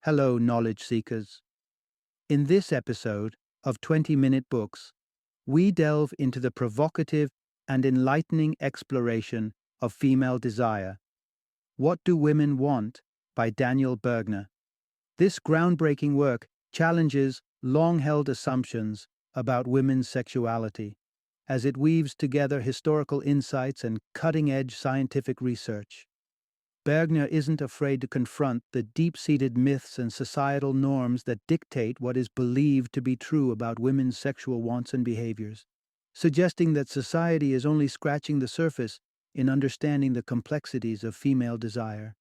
Hello, knowledge seekers. In this episode of 20-Minute Books, we delve into the provocative and enlightening exploration of female desire. What Do Women Want? By Daniel Bergner. This groundbreaking work challenges long-held assumptions about women's sexuality as it weaves together historical insights and cutting-edge scientific research. Bergner isn't afraid to confront the deep-seated myths and societal norms that dictate what is believed to be true about women's sexual wants and behaviors, suggesting that society is only scratching the surface in understanding the complexities of female desire.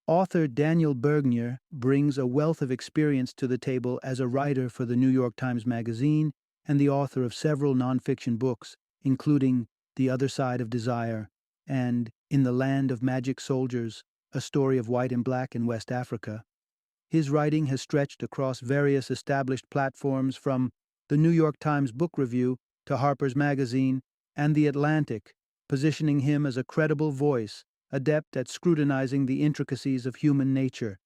Author Daniel Bergner brings a wealth of experience to the table as a writer for the New York Times Magazine and the author of several nonfiction books, including The Other Side of Desire and In the Land of Magic Soldiers, a story of white and black in West Africa. His writing has stretched across various established platforms from the New York Times Book Review to Harper's Magazine and The Atlantic, positioning him as a credible voice, adept at scrutinizing the intricacies of human nature.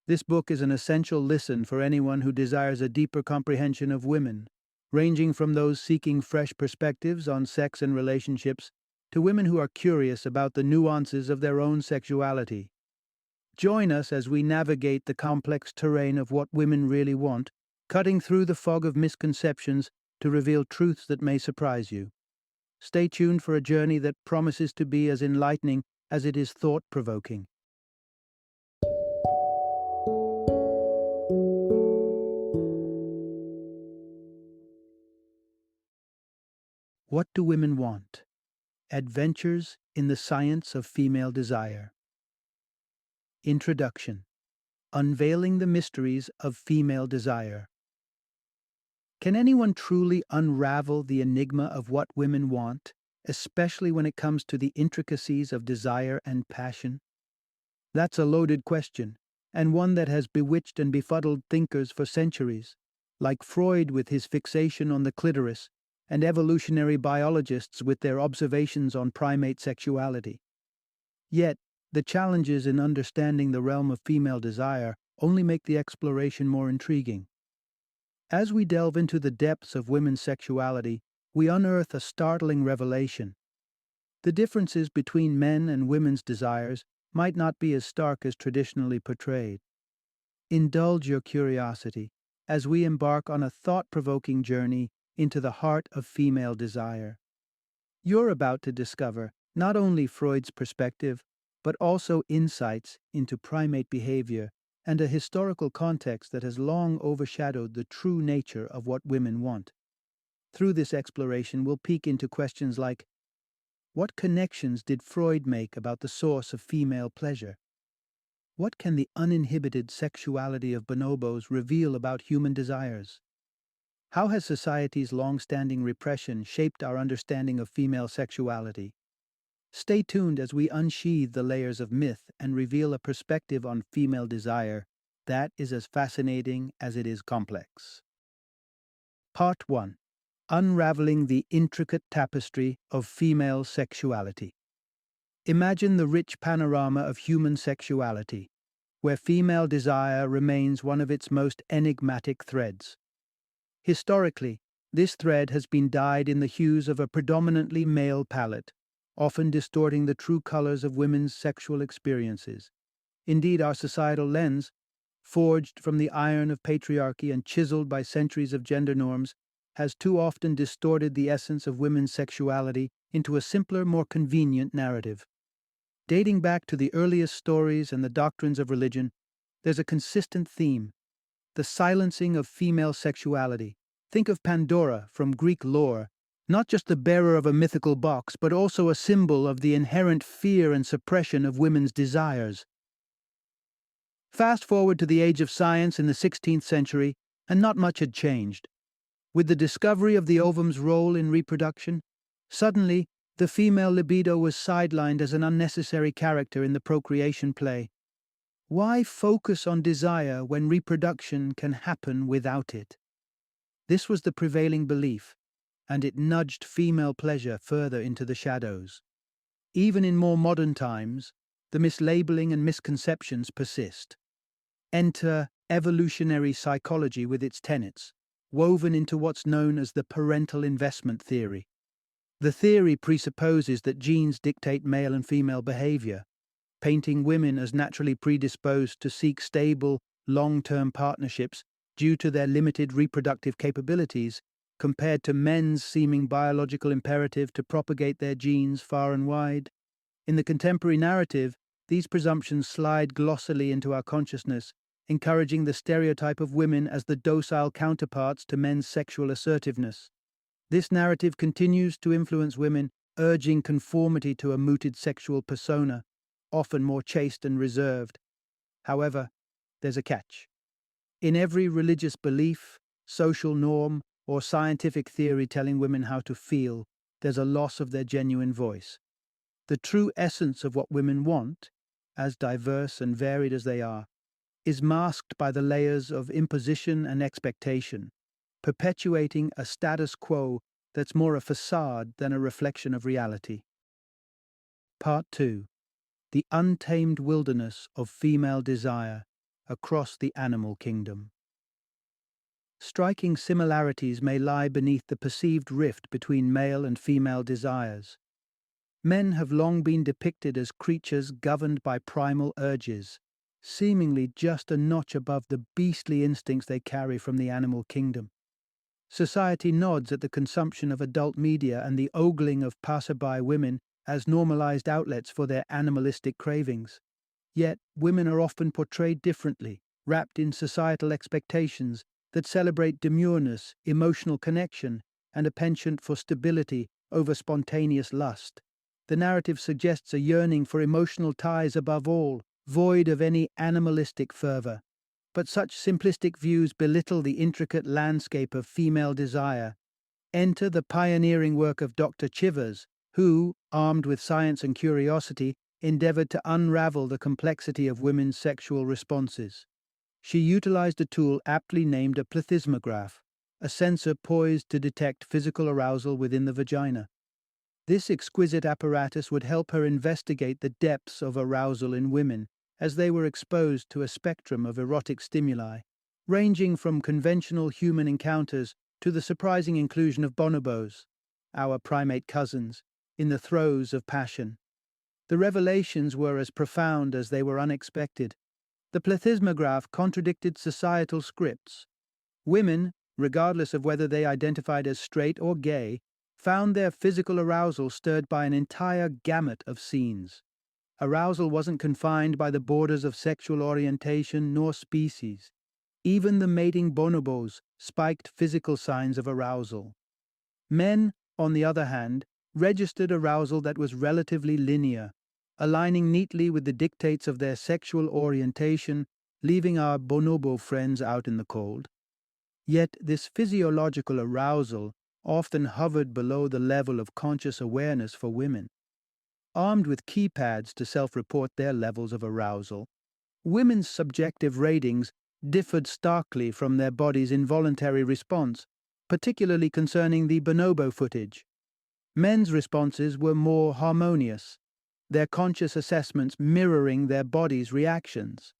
This book is an essential listen for anyone who desires a deeper comprehension of women, ranging from those seeking fresh perspectives on sex and relationships to women who are curious about the nuances of their own sexuality. Join us as we navigate the complex terrain of what women really want, cutting through the fog of misconceptions to reveal truths that may surprise you. Stay tuned for a journey that promises to be as enlightening as it is thought-provoking. What Do Women Want? Adventures in the Science of Female Desire. Introduction. Unveiling the Mysteries of Female Desire. Can anyone truly unravel the enigma of what women want, especially when it comes to the intricacies of desire and passion? That's a loaded question, and one that has bewitched and befuddled thinkers for centuries, like Freud with his fixation on the clitoris, and evolutionary biologists with their observations on primate sexuality. Yet, the challenges in understanding the realm of female desire only make the exploration more intriguing. As we delve into the depths of women's sexuality, we unearth a startling revelation. The differences between men and women's desires might not be as stark as traditionally portrayed. Indulge your curiosity as we embark on a thought-provoking journey into the heart of female desire. You're about to discover not only Freud's perspective, but also insights into primate behavior and a historical context that has long overshadowed the true nature of what women want. Through this exploration, we'll peek into questions like, what connections did Freud make about the source of female pleasure? What can the uninhibited sexuality of bonobos reveal about human desires? How has society's long-standing repression shaped our understanding of female sexuality? Stay tuned as we unsheathe the layers of myth and reveal a perspective on female desire that is as fascinating as it is complex. Part 1. Unraveling the intricate tapestry of female sexuality. Imagine the rich panorama of human sexuality, where female desire remains one of its most enigmatic threads. Historically, this thread has been dyed in the hues of a predominantly male palette, often distorting the true colors of women's sexual experiences. Indeed, our societal lens, forged from the iron of patriarchy and chiseled by centuries of gender norms, has too often distorted the essence of women's sexuality into a simpler, more convenient narrative. Dating back to the earliest stories and the doctrines of religion, there's a consistent theme: the silencing of female sexuality. Think of Pandora from Greek lore, not just the bearer of a mythical box, but also a symbol of the inherent fear and suppression of women's desires. Fast forward to the age of science in the 16th century, and not much had changed. With the discovery of the ovum's role in reproduction, suddenly the female libido was sidelined as an unnecessary character in the procreation play. Why focus on desire when reproduction can happen without it? This was the prevailing belief, and it nudged female pleasure further into the shadows. Even in more modern times, the mislabeling and misconceptions persist. Enter evolutionary psychology with its tenets, woven into what's known as the parental investment theory. The theory presupposes that genes dictate male and female behavior, painting women as naturally predisposed to seek stable, long-term partnerships due to their limited reproductive capabilities, compared to men's seeming biological imperative to propagate their genes far and wide. In the contemporary narrative, these presumptions slide glossily into our consciousness, encouraging the stereotype of women as the docile counterparts to men's sexual assertiveness. This narrative continues to influence women, urging conformity to a mooted sexual persona, often more chaste and reserved. However, there's a catch. In every religious belief, social norm, or scientific theory telling women how to feel, there's a loss of their genuine voice. The true essence of what women want, as diverse and varied as they are, is masked by the layers of imposition and expectation, perpetuating a status quo that's more a facade than a reflection of reality. Part 2. The untamed wilderness of female desire across the animal kingdom. Striking similarities may lie beneath the perceived rift between male and female desires. Men have long been depicted as creatures governed by primal urges, seemingly just a notch above the beastly instincts they carry from the animal kingdom. Society nods at the consumption of adult media and the ogling of passerby women as normalized outlets for their animalistic cravings. Yet, women are often portrayed differently, wrapped in societal expectations that celebrate demureness, emotional connection, and a penchant for stability over spontaneous lust. The narrative suggests a yearning for emotional ties above all, void of any animalistic fervor. But such simplistic views belittle the intricate landscape of female desire. Enter the pioneering work of Dr. Chivers, who, armed with science and curiosity, endeavored to unravel the complexity of women's sexual responses. She utilized a tool aptly named a plethysmograph, a sensor poised to detect physical arousal within the vagina. This exquisite apparatus would help her investigate the depths of arousal in women, as they were exposed to a spectrum of erotic stimuli, ranging from conventional human encounters to the surprising inclusion of bonobos, our primate cousins, in the throes of passion. The revelations were as profound as they were unexpected. The plethysmograph contradicted societal scripts. Women, regardless of whether they identified as straight or gay, found their physical arousal stirred by an entire gamut of scenes. Arousal wasn't confined by the borders of sexual orientation nor species. Even the mating bonobos spiked physical signs of arousal. Men, on the other hand, registered arousal that was relatively linear, aligning neatly with the dictates of their sexual orientation, leaving our bonobo friends out in the cold. Yet this physiological arousal often hovered below the level of conscious awareness for women. Armed with keypads to self-report their levels of arousal, women's subjective ratings differed starkly from their body's involuntary response, particularly concerning the bonobo footage. Men's responses were more harmonious, their conscious assessments mirroring their body's reactions.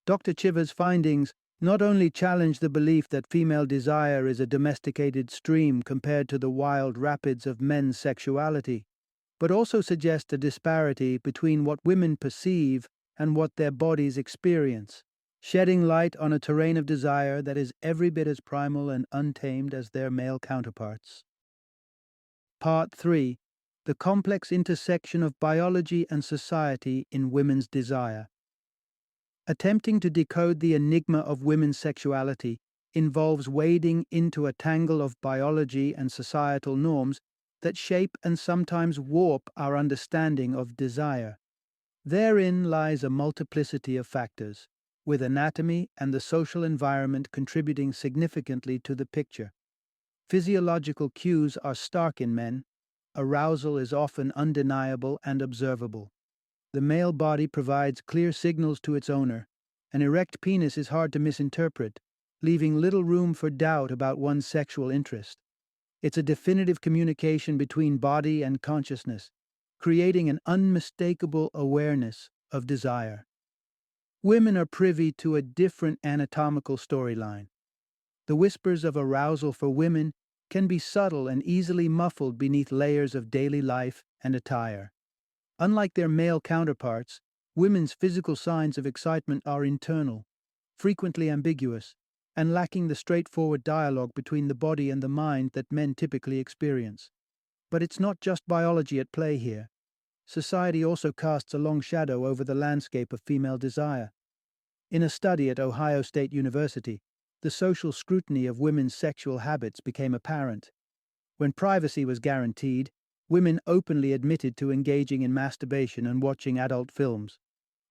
Dr. Chivers' findings not only challenge the belief that female desire is a domesticated stream compared to the wild rapids of men's sexuality, but also suggest a disparity between what women perceive and what their bodies experience, shedding light on a terrain of desire that is every bit as primal and untamed as their male counterparts. Part 3. The complex intersection of biology and society in women's desire. Attempting to decode the enigma of women's sexuality involves wading into a tangle of biology and societal norms that shape and sometimes warp our understanding of desire. Therein lies a multiplicity of factors, with anatomy and the social environment contributing significantly to the picture. Physiological cues are stark in men. Arousal is often undeniable and observable. The male body provides clear signals to its owner. An erect penis is hard to misinterpret, leaving little room for doubt about one's sexual interest. It's a definitive communication between body and consciousness, creating an unmistakable awareness of desire. Women are privy to a different anatomical storyline. The whispers of arousal for women can be subtle and easily muffled beneath layers of daily life and attire. Unlike their male counterparts, women's physical signs of excitement are internal, frequently ambiguous, and lacking the straightforward dialogue between the body and the mind that men typically experience. But it's not just biology at play here. Society also casts a long shadow over the landscape of female desire. In a study at Ohio State University, the social scrutiny of women's sexual habits became apparent. When privacy was guaranteed, women openly admitted to engaging in masturbation and watching adult films.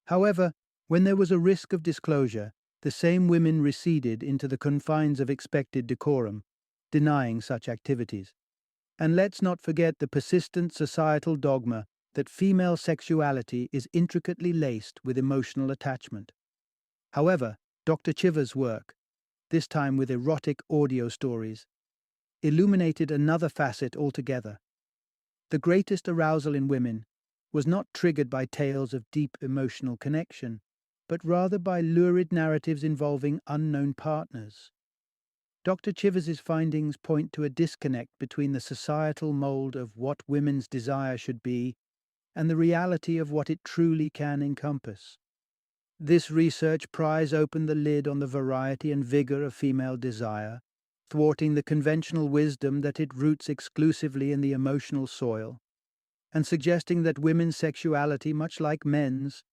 However, when there was a risk of disclosure, the same women receded into the confines of expected decorum, denying such activities. And let's not forget the persistent societal dogma that female sexuality is intricately laced with emotional attachment. However, Dr. Chiva's work, this time with erotic audio stories, illuminated another facet altogether. The greatest arousal in women was not triggered by tales of deep emotional connection, but rather by lurid narratives involving unknown partners. Dr. Chivers' findings point to a disconnect between the societal mold of what women's desire should be and the reality of what it truly can encompass. This research pries open the lid on the variety and vigor of female desire, thwarting the conventional wisdom that it roots exclusively in the emotional soil, and suggesting that women's sexuality, much like men's,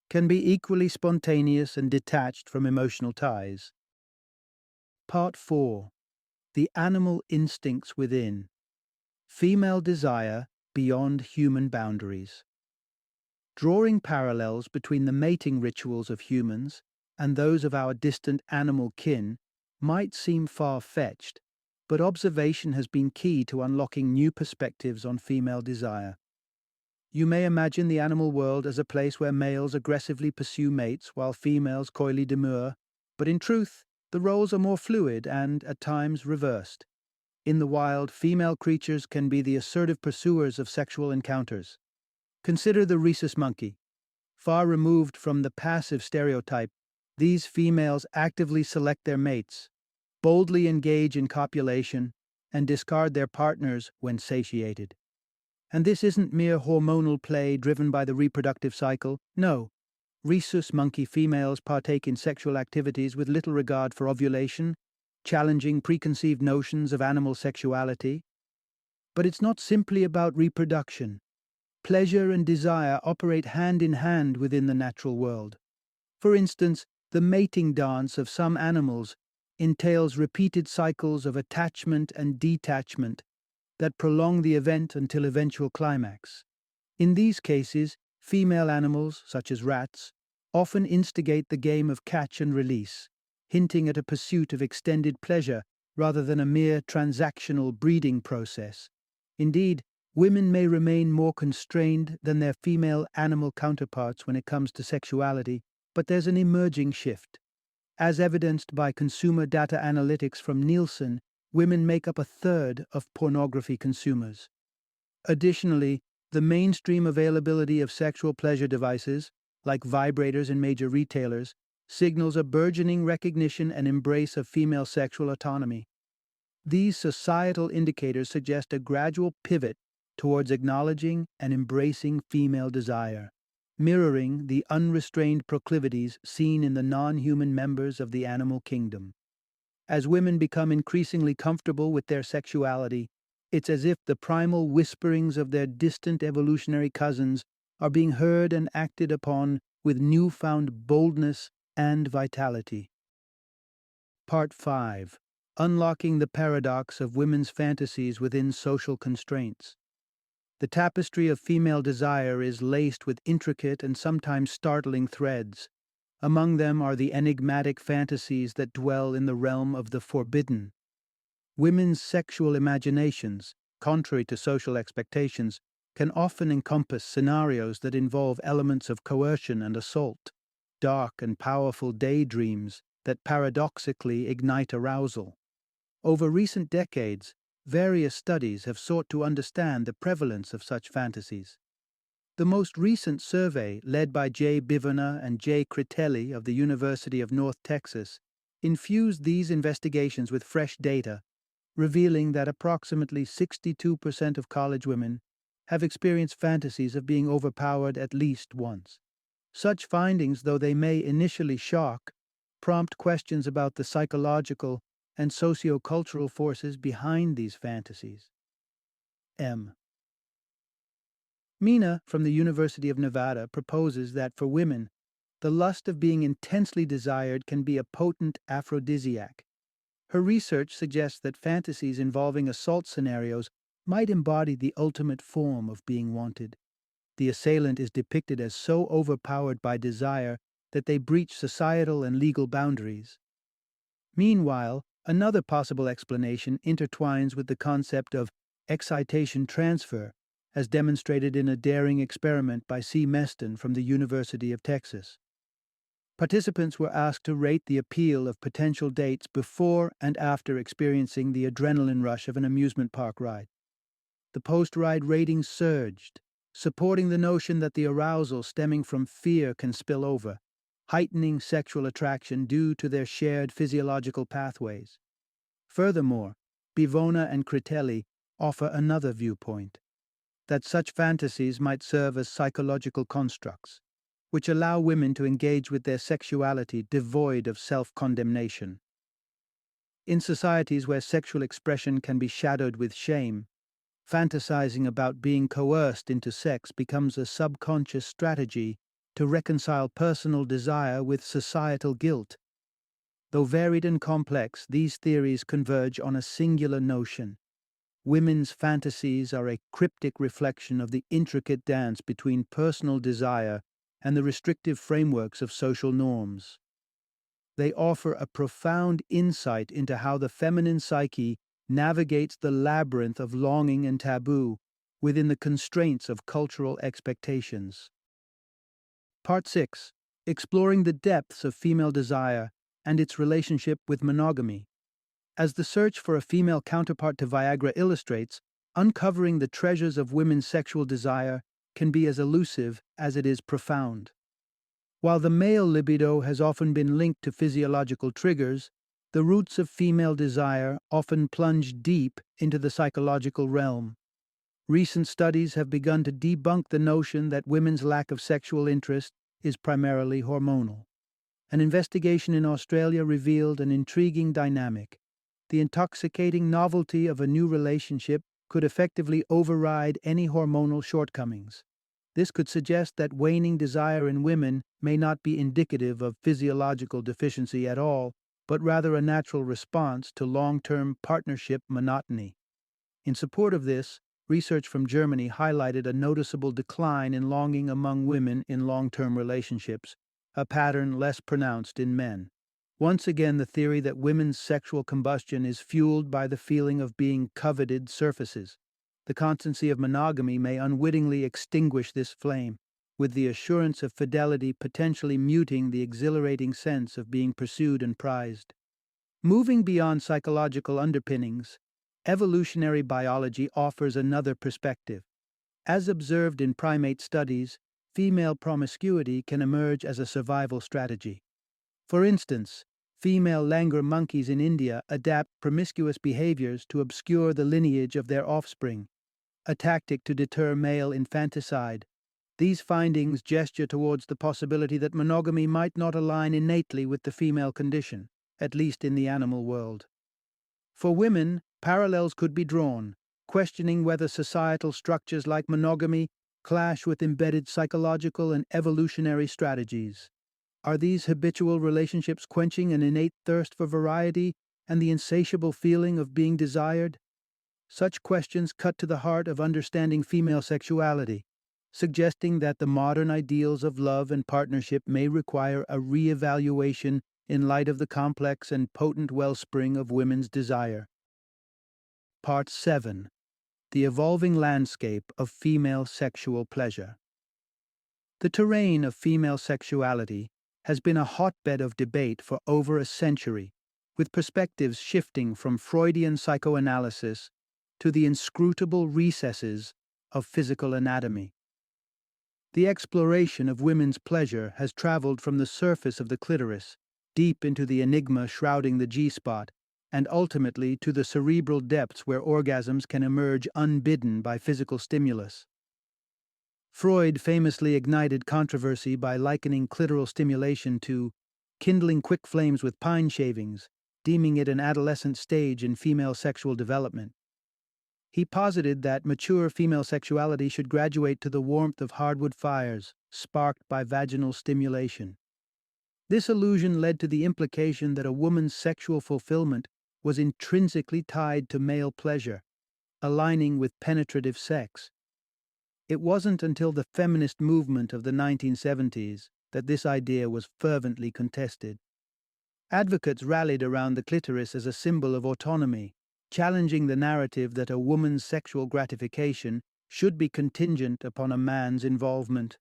can be equally spontaneous and detached from emotional ties. Part 4. The Animal Instincts Within. Female Desire Beyond Human Boundaries. Drawing parallels between the mating rituals of humans and those of our distant animal kin might seem far-fetched, but observation has been key to unlocking new perspectives on female desire. You may imagine the animal world as a place where males aggressively pursue mates while females coyly demur, but in truth, the roles are more fluid and, at times, reversed. In the wild, female creatures can be the assertive pursuers of sexual encounters. Consider the rhesus monkey. Far removed from the passive stereotype, these females actively select their mates, boldly engage in copulation, and discard their partners when satiated. And this isn't mere hormonal play driven by the reproductive cycle. No, rhesus monkey females partake in sexual activities with little regard for ovulation, challenging preconceived notions of animal sexuality. But it's not simply about reproduction. Pleasure and desire operate hand in hand within the natural world. For instance, the mating dance of some animals entails repeated cycles of attachment and detachment that prolong the event until eventual climax. In these cases, female animals, such as rats, often instigate the game of catch and release, hinting at a pursuit of extended pleasure rather than a mere transactional breeding process. Indeed, women may remain more constrained than their female animal counterparts when it comes to sexuality, but there's an emerging shift. As evidenced by consumer data analytics from Nielsen, women make up a third of pornography consumers. Additionally, the mainstream availability of sexual pleasure devices, like vibrators in major retailers, signals a burgeoning recognition and embrace of female sexual autonomy. These societal indicators suggest a gradual pivot towards acknowledging and embracing female desire, mirroring the unrestrained proclivities seen in the non-human members of the animal kingdom. As women become increasingly comfortable with their sexuality, it's as if the primal whisperings of their distant evolutionary cousins are being heard and acted upon with newfound boldness and vitality. Part 5. Unlocking the Paradox of Women's Fantasies Within Social Constraints. The tapestry of female desire is laced with intricate and sometimes startling threads. Among them are the enigmatic fantasies that dwell in the realm of the forbidden. Women's sexual imaginations, contrary to social expectations, can often encompass scenarios that involve elements of coercion and assault, dark and powerful daydreams that paradoxically ignite arousal. Over recent decades, various studies have sought to understand the prevalence of such fantasies. The most recent survey, led by J. Bivona and J. Critelli of the University of North Texas, infused these investigations with fresh data, revealing that approximately 62% of college women have experienced fantasies of being overpowered at least once. Such findings, though they may initially shock, prompt questions about the psychological and sociocultural forces behind these fantasies. M. Mina from the University of Nevada proposes that for women, the lust of being intensely desired can be a potent aphrodisiac. Her research suggests that fantasies involving assault scenarios might embody the ultimate form of being wanted. The assailant is depicted as so overpowered by desire that they breach societal and legal boundaries. Meanwhile, another possible explanation intertwines with the concept of excitation transfer, as demonstrated in a daring experiment by C. Meston from the University of Texas. Participants were asked to rate the appeal of potential dates before and after experiencing the adrenaline rush of an amusement park ride. The post-ride ratings surged, supporting the notion that the arousal stemming from fear can spill over, heightening sexual attraction due to their shared physiological pathways. Furthermore, Bivona and Critelli offer another viewpoint, that such fantasies might serve as psychological constructs, which allow women to engage with their sexuality devoid of self-condemnation. In societies where sexual expression can be shadowed with shame, fantasizing about being coerced into sex becomes a subconscious strategy to reconcile personal desire with societal guilt. Though varied and complex, these theories converge on a singular notion. Women's fantasies are a cryptic reflection of the intricate dance between personal desire and the restrictive frameworks of social norms. They offer a profound insight into how the feminine psyche navigates the labyrinth of longing and taboo within the constraints of cultural expectations. Part 6. Exploring the depths of female desire and its relationship with monogamy. As the search for a female counterpart to Viagra illustrates, uncovering the treasures of women's sexual desire can be as elusive as it is profound. While the male libido has often been linked to physiological triggers, the roots of female desire often plunge deep into the psychological realm. Recent studies have begun to debunk the notion that women's lack of sexual interest is primarily hormonal. An investigation in Australia revealed an intriguing dynamic. The intoxicating novelty of a new relationship could effectively override any hormonal shortcomings. This could suggest that waning desire in women may not be indicative of physiological deficiency at all, but rather a natural response to long-term partnership monotony. In support of this, research from Germany highlighted a noticeable decline in longing among women in long-term relationships, a pattern less pronounced in men. Once again, the theory that women's sexual combustion is fueled by the feeling of being coveted surfaces. The constancy of monogamy may unwittingly extinguish this flame, with the assurance of fidelity potentially muting the exhilarating sense of being pursued and prized. Moving beyond psychological underpinnings, evolutionary biology offers another perspective. As observed in primate studies, female promiscuity can emerge as a survival strategy. For instance, female langur monkeys in India adapt promiscuous behaviors to obscure the lineage of their offspring, a tactic to deter male infanticide. These findings gesture towards the possibility that monogamy might not align innately with the female condition, at least in the animal world. For women, parallels could be drawn, questioning whether societal structures like monogamy clash with embedded psychological and evolutionary strategies. Are these habitual relationships quenching an innate thirst for variety and the insatiable feeling of being desired? Such questions cut to the heart of understanding female sexuality, suggesting that the modern ideals of love and partnership may require a re-evaluation in light of the complex and potent wellspring of women's desire. Part 7. The evolving landscape of female sexual pleasure. The terrain of female sexuality has been a hotbed of debate for over a century, with perspectives shifting from Freudian psychoanalysis to the inscrutable recesses of physical anatomy. The exploration of women's pleasure has traveled from the surface of the clitoris, deep into the enigma shrouding the G-spot, and ultimately to the cerebral depths where orgasms can emerge unbidden by physical stimulus. Freud famously ignited controversy by likening clitoral stimulation to kindling quick flames with pine shavings, deeming it an adolescent stage in female sexual development. He posited that mature female sexuality should graduate to the warmth of hardwood fires, sparked by vaginal stimulation. This illusion led to the implication that a woman's sexual fulfillment was intrinsically tied to male pleasure, aligning with penetrative sex. It wasn't until the feminist movement of the 1970s that this idea was fervently contested. Advocates rallied around the clitoris as a symbol of autonomy, challenging the narrative that a woman's sexual gratification should be contingent upon a man's involvement.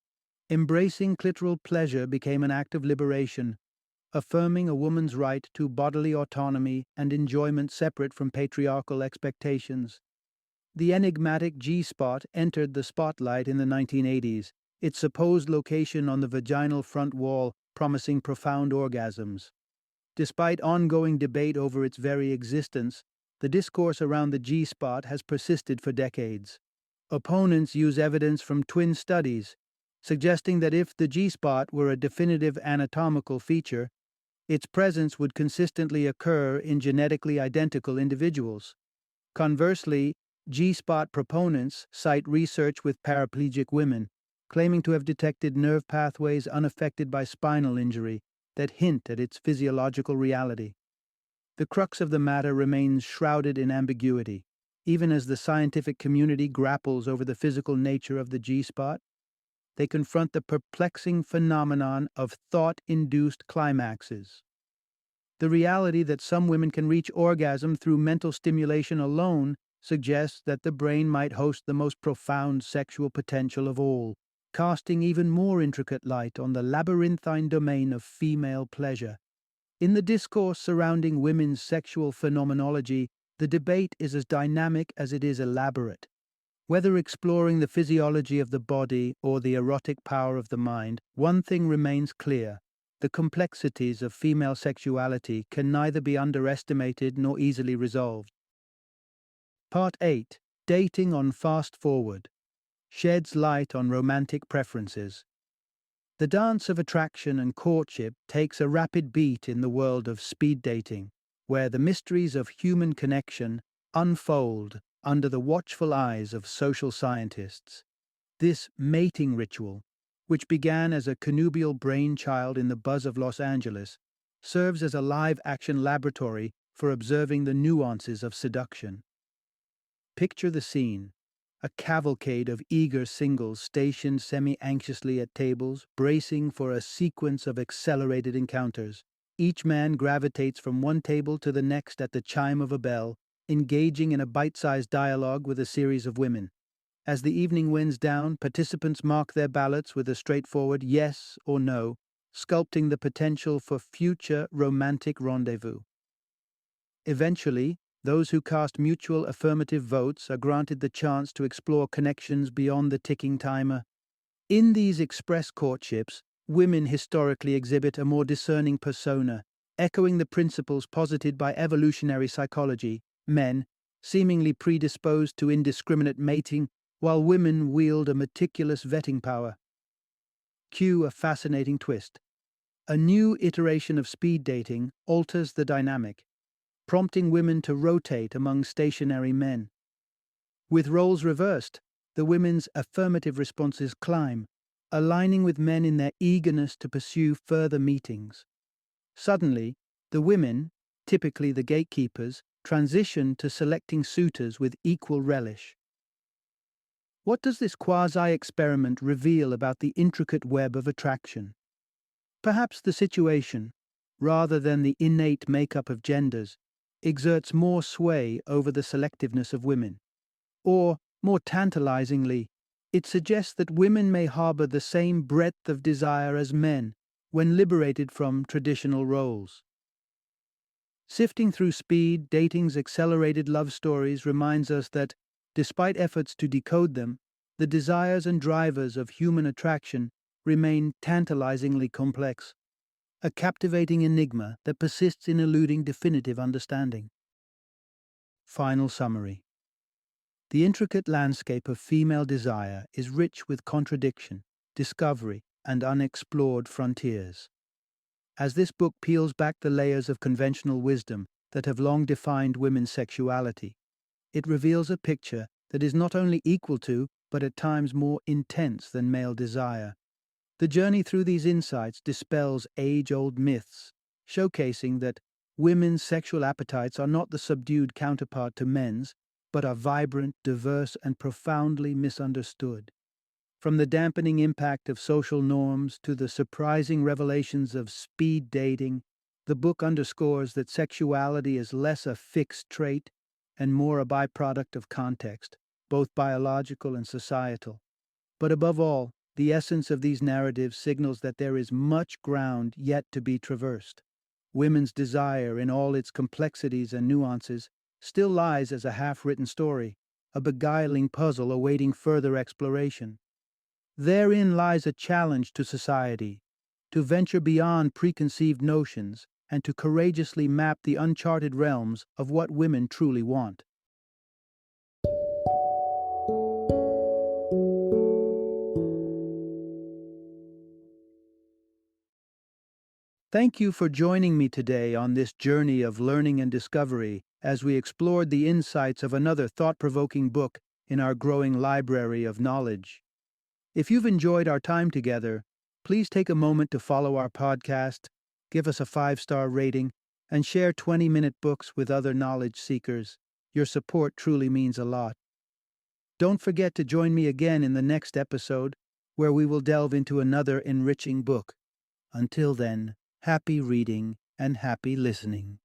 Embracing clitoral pleasure became an act of liberation, affirming a woman's right to bodily autonomy and enjoyment separate from patriarchal expectations. The enigmatic G-spot entered the spotlight in the 1980s, its supposed location on the vaginal front wall promising profound orgasms. Despite ongoing debate over its very existence, the discourse around the G-spot has persisted for decades. Opponents use evidence from twin studies, suggesting that if the G-spot were a definitive anatomical feature, its presence would consistently occur in genetically identical individuals. Conversely, G-spot proponents cite research with paraplegic women, claiming to have detected nerve pathways unaffected by spinal injury that hint at its physiological reality. The crux of the matter remains shrouded in ambiguity, even as the scientific community grapples over the physical nature of the G-spot. They confront the perplexing phenomenon of thought-induced climaxes. The reality that some women can reach orgasm through mental stimulation alone suggests that the brain might host the most profound sexual potential of all, casting even more intricate light on the labyrinthine domain of female pleasure. In the discourse surrounding women's sexual phenomenology, the debate is as dynamic as it is elaborate. Whether exploring the physiology of the body or the erotic power of the mind, one thing remains clear: the complexities of female sexuality can neither be underestimated nor easily resolved. Part 8. Dating on Fast Forward sheds light on romantic preferences. The dance of attraction and courtship takes a rapid beat in the world of speed dating, where the mysteries of human connection unfold under the watchful eyes of social scientists. This mating ritual, which began as a connubial brainchild in the buzz of Los Angeles, serves as a live-action laboratory for observing the nuances of seduction. Picture the scene: a cavalcade of eager singles stationed semi-anxiously at tables, bracing for a sequence of accelerated encounters. Each man gravitates from one table to the next at the chime of a bell, engaging in a bite-sized dialogue with a series of women. As the evening winds down, participants mark their ballots with a straightforward yes or no, sculpting the potential for future romantic rendezvous. Eventually, those who cast mutual affirmative votes are granted the chance to explore connections beyond the ticking timer. In these express courtships, women historically exhibit a more discerning persona, echoing the principles posited by evolutionary psychology. Men, seemingly predisposed to indiscriminate mating, while women wield a meticulous vetting power. Cue a fascinating twist. A new iteration of speed dating alters the dynamic, prompting women to rotate among stationary men. With roles reversed, the women's affirmative responses climb, aligning with men in their eagerness to pursue further meetings. Suddenly, the women, typically the gatekeepers, transition to selecting suitors with equal relish. What does this quasi-experiment reveal about the intricate web of attraction? Perhaps the situation, rather than the innate makeup of genders, exerts more sway over the selectiveness of women. Or, more tantalizingly, it suggests that women may harbor the same breadth of desire as men when liberated from traditional roles. Sifting through speed dating's accelerated love stories reminds us that, despite efforts to decode them, the desires and drivers of human attraction remain tantalizingly complex, a captivating enigma that persists in eluding definitive understanding. Final summary. The intricate landscape of female desire is rich with contradiction, discovery, and unexplored frontiers. As this book peels back the layers of conventional wisdom that have long defined women's sexuality, it reveals a picture that is not only equal to, but at times more intense than male desire. The journey through these insights dispels age-old myths, showcasing that women's sexual appetites are not the subdued counterpart to men's, but are vibrant, diverse, and profoundly misunderstood. From the dampening impact of social norms to the surprising revelations of speed dating, the book underscores that sexuality is less a fixed trait and more a byproduct of context, both biological and societal. But above all, the essence of these narratives signals that there is much ground yet to be traversed. Women's desire, in all its complexities and nuances, still lies as a half-written story, a beguiling puzzle awaiting further exploration. Therein lies a challenge to society, to venture beyond preconceived notions and to courageously map the uncharted realms of what women truly want. Thank you for joining me today on this journey of learning and discovery as we explored the insights of another thought-provoking book in our growing library of knowledge. If you've enjoyed our time together, please take a moment to follow our podcast, give us a 5-star rating, and share 20-minute books with other knowledge seekers. Your support truly means a lot. Don't forget to join me again in the next episode, where we will delve into another enriching book. Until then, happy reading and happy listening.